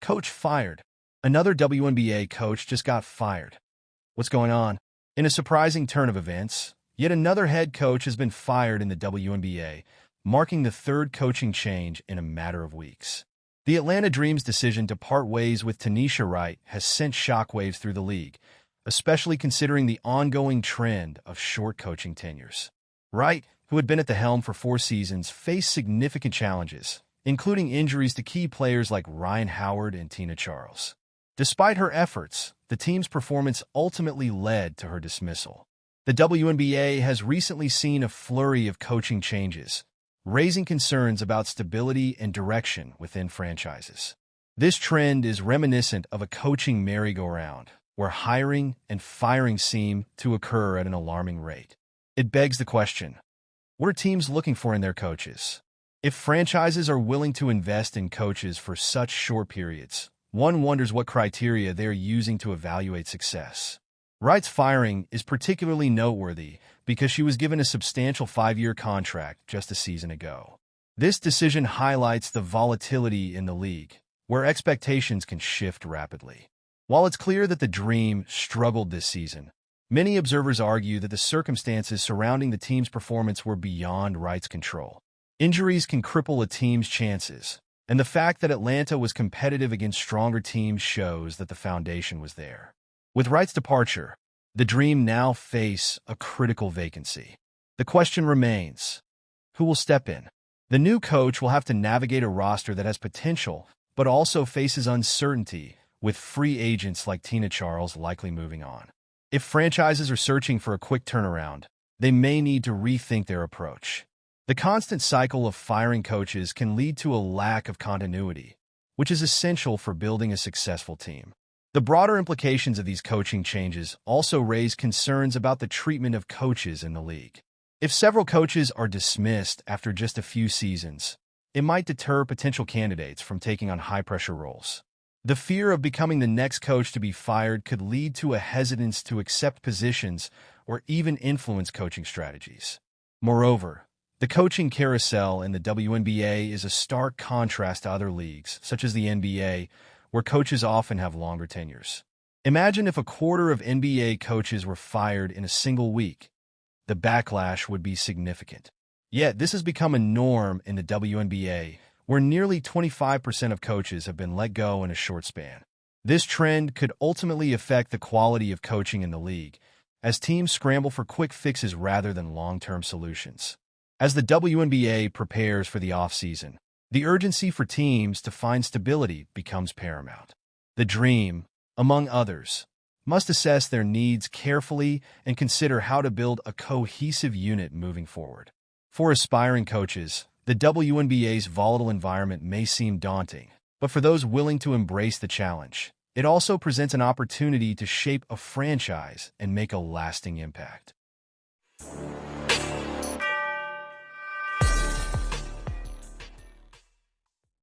Coach fired. Another WNBA coach just got fired. What's going on? In a surprising turn of events, yet another head coach has been fired in the WNBA, marking the third coaching change in a matter of weeks. The Atlanta Dream's decision to part ways with Tanisha Wright has sent shockwaves through the league, especially considering the ongoing trend of short coaching tenures. Wright, who had been at the helm for 4 seasons, faced significant challenges, including injuries to key players like Ryan Howard and Tina Charles. Despite her efforts, the team's performance ultimately led to her dismissal. The WNBA has recently seen a flurry of coaching changes, raising concerns about stability and direction within franchises. This trend is reminiscent of a coaching merry-go-round, where hiring and firing seem to occur at an alarming rate. It begs the question, what are teams looking for in their coaches? If franchises are willing to invest in coaches for such short periods, one wonders what criteria they are using to evaluate success. Wright's firing is particularly noteworthy because she was given a substantial 5-year contract just a season ago. This decision highlights the volatility in the league, where expectations can shift rapidly. While it's clear that the Dream struggled this season, many observers argue that the circumstances surrounding the team's performance were beyond Wright's control. Injuries can cripple a team's chances, and the fact that Atlanta was competitive against stronger teams shows that the foundation was there. With Wright's departure, the Dream now face a critical vacancy. The question remains, who will step in? The new coach will have to navigate a roster that has potential, but also faces uncertainty, with free agents like Tina Charles likely moving on. If franchises are searching for a quick turnaround, they may need to rethink their approach. The constant cycle of firing coaches can lead to a lack of continuity, which is essential for building a successful team. The broader implications of these coaching changes also raise concerns about the treatment of coaches in the league. If several coaches are dismissed after just a few seasons, it might deter potential candidates from taking on high-pressure roles. The fear of becoming the next coach to be fired could lead to a hesitance to accept positions or even influence coaching strategies. Moreover, the coaching carousel in the WNBA is a stark contrast to other leagues, such as the NBA, where coaches often have longer tenures. Imagine if a quarter of NBA coaches were fired in a single week. The backlash would be significant. Yet, this has become a norm in the WNBA, where nearly 25% of coaches have been let go in a short span. This trend could ultimately affect the quality of coaching in the league, as teams scramble for quick fixes rather than long-term solutions. As the WNBA prepares for the offseason, the urgency for teams to find stability becomes paramount. The Dream, among others, must assess their needs carefully and consider how to build a cohesive unit moving forward. For aspiring coaches, the WNBA's volatile environment may seem daunting, but for those willing to embrace the challenge, it also presents an opportunity to shape a franchise and make a lasting impact.